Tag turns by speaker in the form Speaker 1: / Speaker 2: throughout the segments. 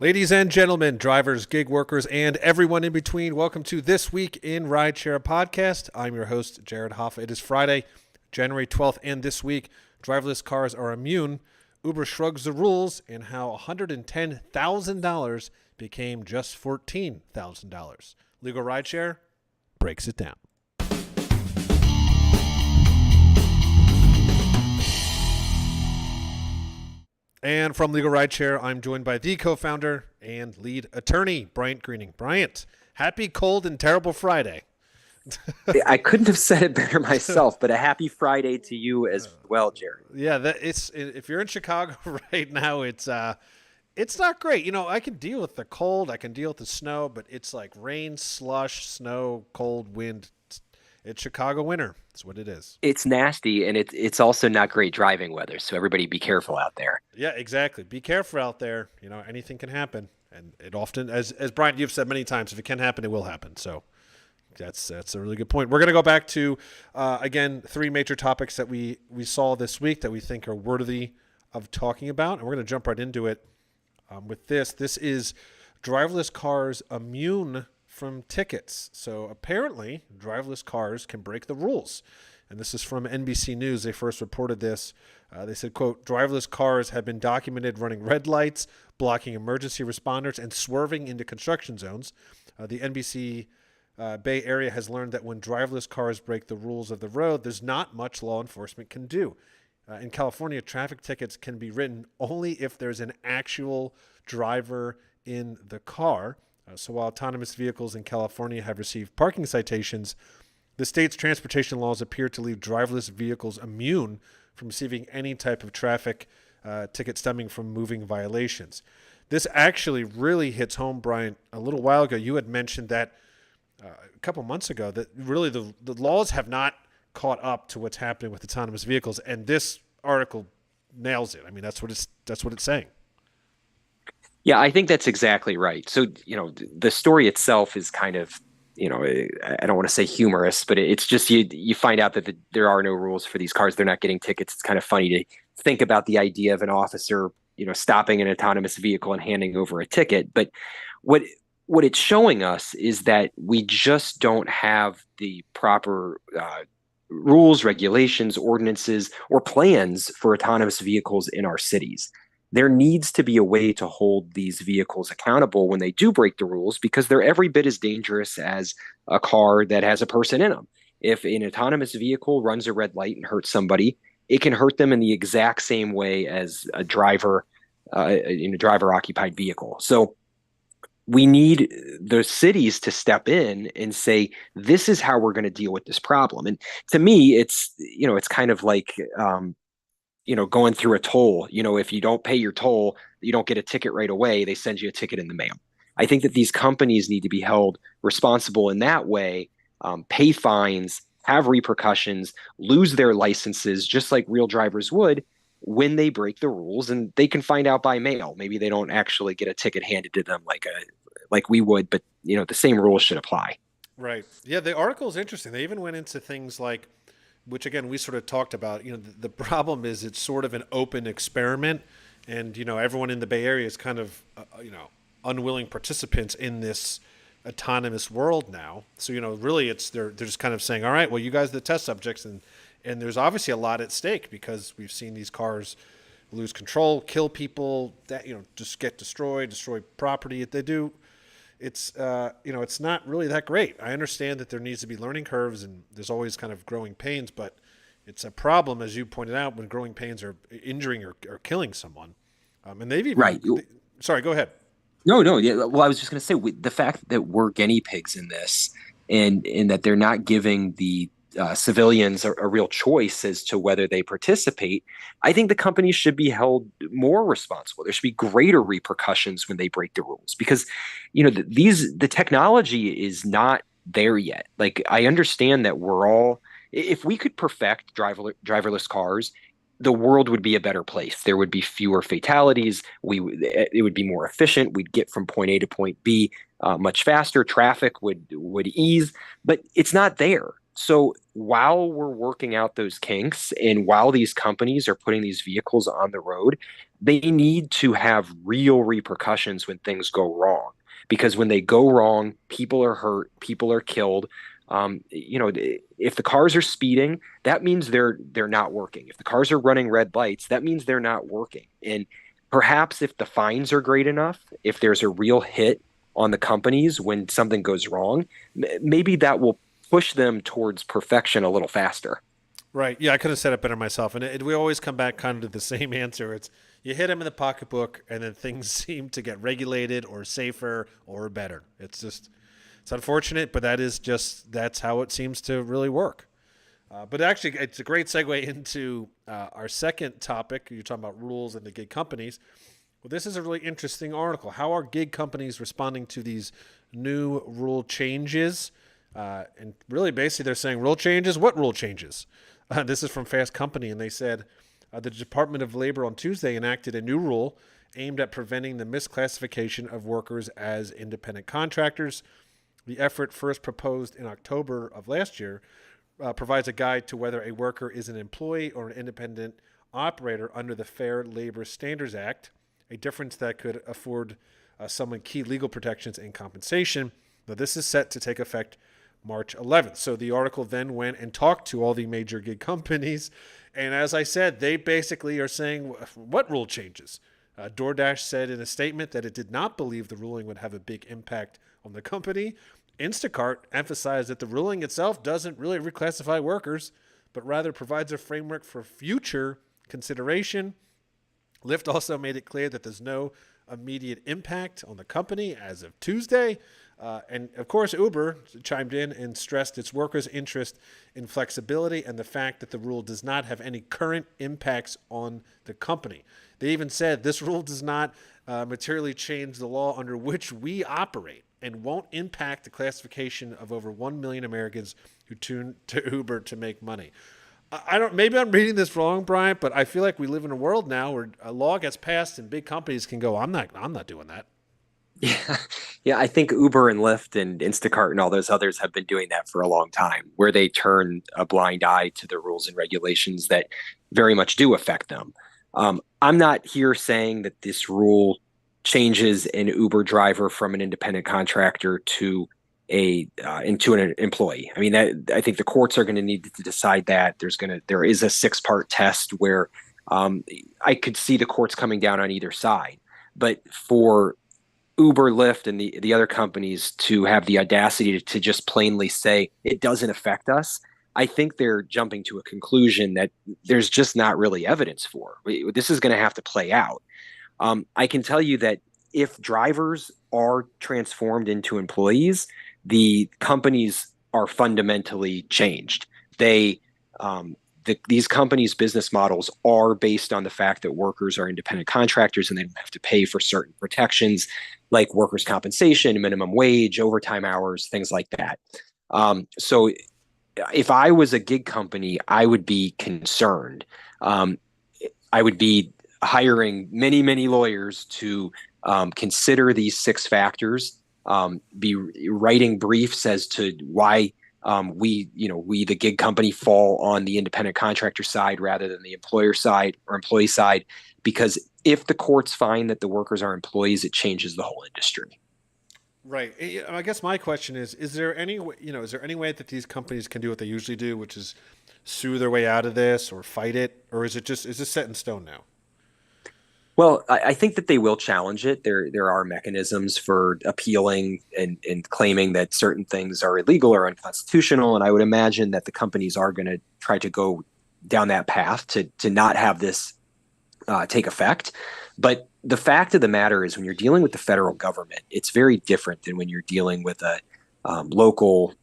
Speaker 1: Ladies and gentlemen, drivers, gig workers, and everyone in between, welcome to This Week in Rideshare podcast. I'm your host, Jared Hoffa. It is Friday, January 12th, and this week, driverless cars are immune, Uber shrugs the rules, and how $110,000 became just $14,000. Legal Rideshare breaks it down. And from Legal Rideshare, I'm joined by the co-founder and lead attorney, Bryant Greening. Bryant, happy, cold, and terrible Friday.
Speaker 2: I couldn't have said it better myself, but a happy Friday to you as well, Jerry.
Speaker 1: Yeah, if you're in Chicago right now, it's not great. You know, I can deal with the cold, I can deal with the snow, but it's like rain, slush, snow, cold, wind. It's Chicago winter. That's what it is.
Speaker 2: It's nasty, and it's also not great driving weather, so everybody be careful out there.
Speaker 1: Yeah, exactly. Be careful out there. You know, anything can happen, and it often, as Brian, you've said many times, if it can happen, it will happen. So that's a really good point. We're going to go back to again 3 major topics that we saw this week that we think are worthy of talking about, and we're going to jump right into it with this. This is driverless cars immune from tickets. So apparently, driverless cars can break the rules. And this is from NBC News. They first reported this. They said, quote, driverless cars have been documented running red lights, blocking emergency responders, and swerving into construction zones. The NBC Bay Area has learned that when driverless cars break the rules of the road, there's not much law enforcement can do. In California, traffic tickets can be written only if there's an actual driver in the car. So while autonomous vehicles in California have received parking citations, the state's transportation laws appear to leave driverless vehicles immune from receiving any type of traffic ticket stemming from moving violations. This actually really hits home, Brian. A little while ago, you had mentioned that a couple months ago that really the laws have not caught up to what's happening with autonomous vehicles, and this article nails it. I mean, that's what it's saying.
Speaker 2: Yeah, I think that's exactly right. So, the story itself is kind of, I don't want to say humorous, but it's just you find out that there are no rules for these cars. They're not getting tickets. It's kind of funny to think about the idea of an officer, stopping an autonomous vehicle and handing over a ticket. But what it's showing us is that we just don't have the proper rules, regulations, ordinances, or plans for autonomous vehicles in our cities. There needs to be a way to hold these vehicles accountable when they do break the rules, because they're every bit as dangerous as a car that has a person in them. If an autonomous vehicle runs a red light and hurts somebody, it can hurt them in the exact same way as a driver in a driver-occupied vehicle. So we need the cities to step in and say, this is how we're going to deal with this problem. And to me, it's kind of like going through a toll. If you don't pay your toll, you don't get a ticket right away. They send you a ticket in the mail. I think that these companies need to be held responsible in that way, pay fines, have repercussions, lose their licenses, just like real drivers would when they break the rules, and they can find out by mail. Maybe they don't actually get a ticket handed to them like we would, but the same rules should apply.
Speaker 1: Right. Yeah, the article is interesting. They even went into things like, which again we sort of talked about. The problem is it's sort of an open experiment, and everyone in the Bay Area is kind of unwilling participants in this autonomous world now. So really they're just kind of saying, all right, well, you guys are the test subjects, and there's obviously a lot at stake because we've seen these cars lose control, kill people, that just get destroy property. They do. It's it's not really that great. I understand that there needs to be learning curves and there's always kind of growing pains, but it's a problem, as you pointed out, when growing pains are injuring or killing someone. And they've even
Speaker 2: Right.
Speaker 1: Sorry, go ahead.
Speaker 2: No. Yeah. Well, I was just going to say, the fact that we're guinea pigs in this, and that they're not giving the civilians a real choice as to whether they participate, I think the companies should be held more responsible. There should be greater repercussions when they break the rules, because the technology is not there yet. Like, I understand that if we could perfect driverless cars, the world would be a better place. There would be fewer fatalities. It would be more efficient. We'd get from point A to point B much faster. Traffic would ease, but it's not there. So while we're working out those kinks and while these companies are putting these vehicles on the road, they need to have real repercussions when things go wrong. Because when they go wrong, people are hurt, people are killed. If the cars are speeding, that means they're not working. If the cars are running red lights, that means they're not working. And perhaps if the fines are great enough, if there's a real hit on the companies when something goes wrong, maybe that will push them towards perfection a little faster.
Speaker 1: Right. Yeah, I could have said it better myself. And we always come back kind of to the same answer. It's you hit them in the pocketbook, and then things seem to get regulated or safer or better. It's unfortunate, but that's how it seems to really work. But actually, it's a great segue into our second topic. You're talking about rules and the gig companies. Well, this is a really interesting article. How are gig companies responding to these new rule changes? And really, basically, they're saying rule changes. What rule changes? This is from Fast Company, and they said the Department of Labor on Tuesday enacted a new rule aimed at preventing the misclassification of workers as independent contractors. The effort, first proposed in October of last year, provides a guide to whether a worker is an employee or an independent operator under the Fair Labor Standards Act, a difference that could afford someone key legal protections and compensation. Now, this is set to take effect March 11th. So the article then went and talked to all the major gig companies. And as I said, they basically are saying, what rule changes? DoorDash said in a statement that it did not believe the ruling would have a big impact on the company. Instacart emphasized that the ruling itself doesn't really reclassify workers, but rather provides a framework for future consideration. Lyft also made it clear that there's no immediate impact on the company as of Tuesday. And of course, Uber chimed in and stressed its workers' interest in flexibility and the fact that the rule does not have any current impacts on the company. They even said this rule does not materially change the law under which we operate and won't impact the classification of over 1 million Americans who tune to Uber to make money. I don't. Maybe I'm reading this wrong, Brian, but I feel like we live in a world now where a law gets passed and big companies can go, I'm not doing that.
Speaker 2: Yeah, yeah. I think Uber and Lyft and Instacart and all those others have been doing that for a long time, where they turn a blind eye to the rules and regulations that very much do affect them. I'm not here saying that this rule changes an Uber driver from an independent contractor to a into an employee. I mean, that I think the courts are going to need to decide that. There is a 6-part test where I could see the courts coming down on either side, but for Uber, Lyft, and the other companies to have the audacity to just plainly say it doesn't affect us, I think they're jumping to a conclusion that there's just not really evidence for. This is going to have to play out. I can tell you that if drivers are transformed into employees, the companies are fundamentally changed. These companies' business models are based on the fact that workers are independent contractors and they don't have to pay for certain protections like workers' compensation, minimum wage, overtime hours, things like that. So if I was a gig company, I would be concerned. I would be hiring many, many lawyers to consider these 6 factors, be writing briefs as to why we, the gig company, fall on the independent contractor side rather than the employer side or employee side. Because if the courts find that the workers are employees, it changes the whole industry.
Speaker 1: Right. I guess my question is there any is there any way that these companies can do what they usually do, which is sue their way out of this or fight it, or is this set in stone now?
Speaker 2: Well, I think that they will challenge it. There are mechanisms for appealing and claiming that certain things are illegal or unconstitutional, and I would imagine that the companies are going to try to go down that path to not have this take effect. But the fact of the matter is, when you're dealing with the federal government, it's very different than when you're dealing with a local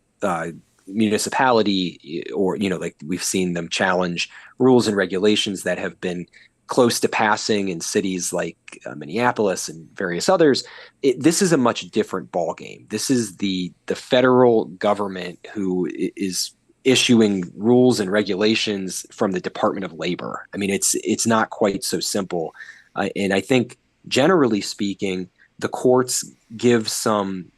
Speaker 2: municipality, or like we've seen them challenge rules and regulations that have been close to passing in cities like Minneapolis and various others. This is a much different ballgame. This is the federal government who is issuing rules and regulations from the Department of Labor. I mean, it's not quite so simple. And I think, generally speaking, the courts give some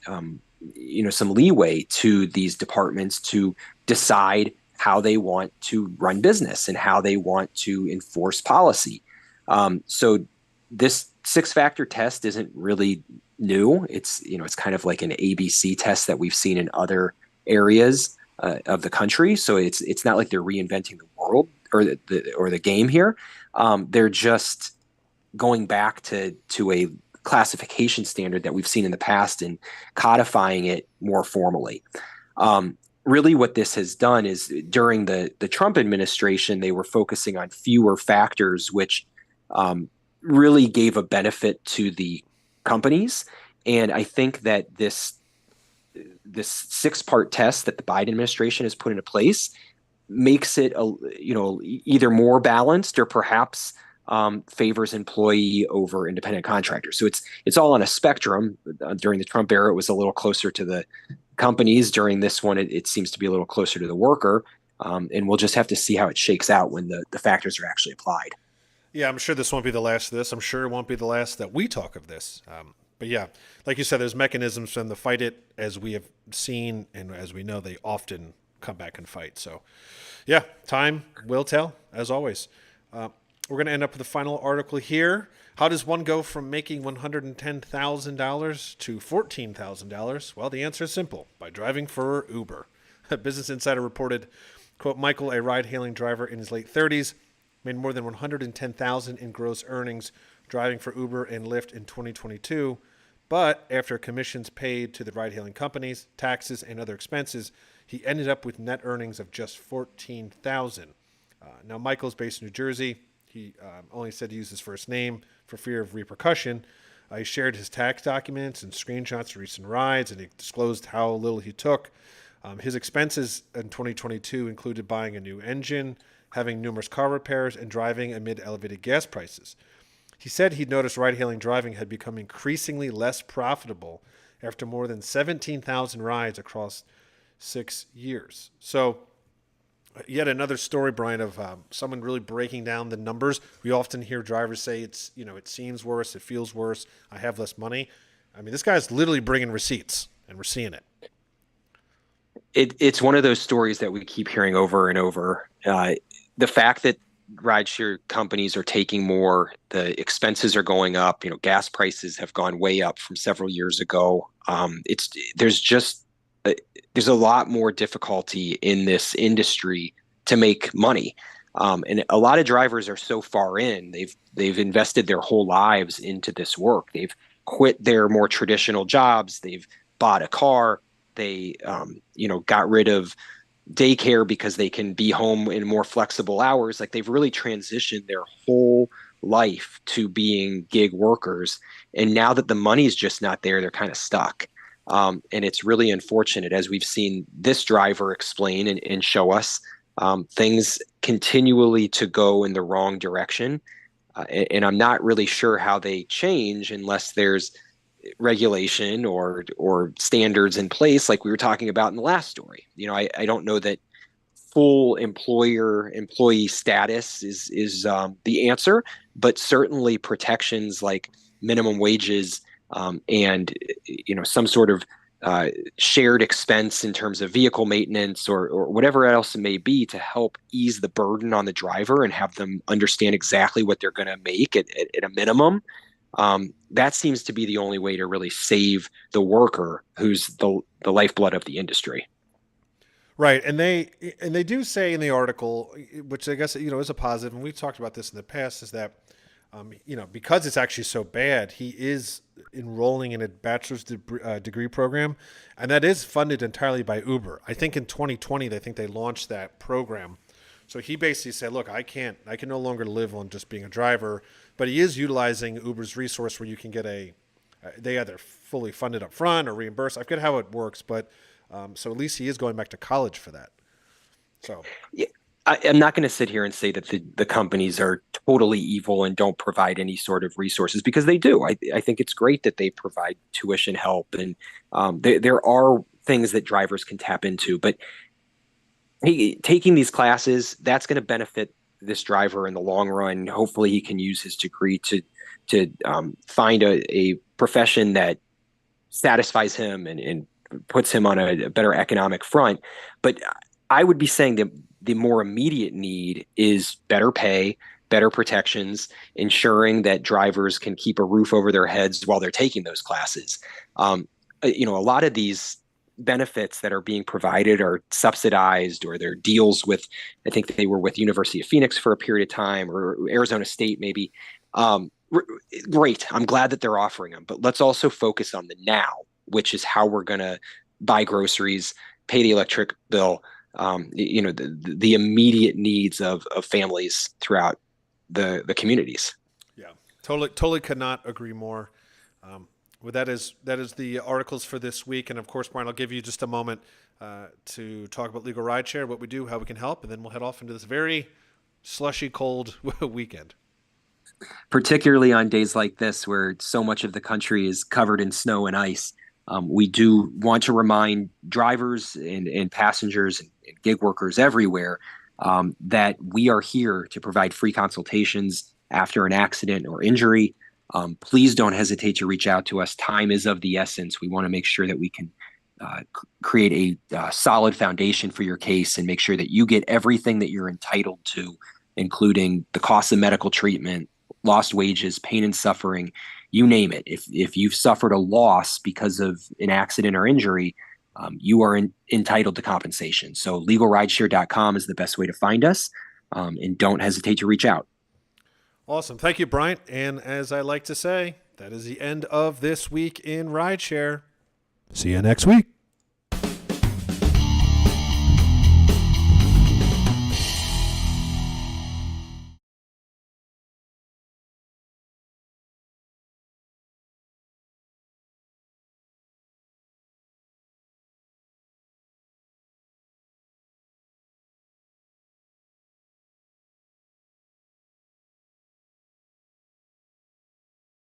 Speaker 2: some leeway to these departments to decide how they want to run business and how they want to enforce policy. So this six-factor test isn't really new. It's kind of like an ABC test that we've seen in other areas of the country. So it's not like they're reinventing the world or the game here. They're just going back to a classification standard that we've seen in the past and codifying it more formally. Really what this has done is during the Trump administration, they were focusing on fewer factors, which really gave a benefit to the companies. And I think that this six-part test that the Biden administration has put into place makes it either more balanced or perhaps favors employee over independent contractors. So it's all on a spectrum. During the Trump era, it was a little closer to the companies. During this one, it seems to be a little closer to the worker. And we'll just have to see how it shakes out when the factors are actually applied.
Speaker 1: Yeah, I'm sure this won't be the last of this. I'm sure it won't be the last that we talk of this. But yeah, like you said, there's mechanisms for them to fight it, as we have seen, and as we know, they often come back and fight. So, yeah, time will tell, as always. We're going to end up with the final article here. How does one go from making $110,000 to $14,000? Well, the answer is simple: by driving for Uber. Business Insider reported, quote, Michael, a ride-hailing driver in his late 30s, made more than $110,000 in gross earnings driving for Uber and Lyft in 2022. But after commissions paid to the ride-hailing companies, taxes, and other expenses, he ended up with net earnings of just $14,000. Now, Michael's based in New Jersey. He only said to use his first name for fear of repercussion. He shared his tax documents and screenshots of recent rides, and he disclosed how little he took. His expenses in 2022 included buying a new engine, having numerous car repairs, and driving amid elevated gas prices. He said he'd noticed ride-hailing driving had become increasingly less profitable after more than 17,000 rides across 6 years. So, yet another story, Brian, of someone really breaking down the numbers. We often hear drivers say it seems worse, it feels worse, I have less money. I mean, this guy's literally bringing receipts, and we're seeing it.
Speaker 2: It's one of those stories that we keep hearing over and over. The fact that rideshare companies are taking more, the expenses are going up. Gas prices have gone way up from several years ago. There's a lot more difficulty in this industry to make money. And a lot of drivers are so far in, they've invested their whole lives into this work. They've quit their more traditional jobs. They've bought a car. They, got rid of daycare because they can be home in more flexible hours. Like, they've really transitioned their whole life to being gig workers. And now that the money is just not there, they're kind of stuck. And it's really unfortunate, as we've seen this driver explain and show us, things continually to go in the wrong direction. And I'm not really sure how they change unless there's regulation or standards in place, like we were talking about in the last story. I don't know that full employee status is the answer, but certainly protections like minimum wages, and some sort of shared expense in terms of vehicle maintenance or whatever else it may be, to help ease the burden on the driver and have them understand exactly what they're going to make at a minimum. That seems to be the only way to really save the worker, who's the lifeblood of the industry.
Speaker 1: Right, and they do say in the article, which I guess is a positive, and we've talked about this in the past, is that because it's actually so bad, he is enrolling in a bachelor's degree program, and that is funded entirely by Uber. I think in 2020, they launched that program. So he basically said, look, I can no longer live on just being a driver, but he is utilizing Uber's resource where you can get they either fully funded up front or reimbursed. I forget how it works, but so at least he is going back to college for that. So
Speaker 2: yeah, I'm not going to sit here and say that the companies are totally evil and don't provide any sort of resources, because they do. I think it's great that they provide tuition help, and there are things that drivers can tap into. But taking these classes, that's going to benefit this driver in the long run. Hopefully, he can use his degree to find a profession that satisfies him and puts him on a better economic front. But I would be saying that the more immediate need is better pay, better protections, ensuring that drivers can keep a roof over their heads while they're taking those classes. A lot of these benefits that are being provided are subsidized, or they're deals with, I think they were with University of Phoenix for a period of time, or Arizona State maybe. Great. I'm glad that they're offering them, but let's also focus on the now, which is how we're going to buy groceries, pay the electric bill, the immediate needs of families throughout the communities.
Speaker 1: Yeah, totally could not agree more. Well, that is the articles for this week, and of course, Brian, I'll give you just a moment to talk about Legal Rideshare, what we do, how we can help, and then we'll head off into this very slushy, cold weekend.
Speaker 2: Particularly on days like this, where so much of the country is covered in snow and ice, we do want to remind drivers and passengers and gig workers everywhere that we are here to provide free consultations after an accident or injury. Please don't hesitate to reach out to us. Time is of the essence. We want to make sure that we can create a solid foundation for your case and make sure that you get everything that you're entitled to, including the cost of medical treatment, lost wages, pain and suffering, you name it. If you've suffered a loss because of an accident or injury, you are entitled to compensation. So legalrideshare.com is the best way to find us, and don't hesitate to reach out.
Speaker 1: Awesome. Thank you, Bryant. And as I like to say, that is the end of this week in Rideshare. See you next week.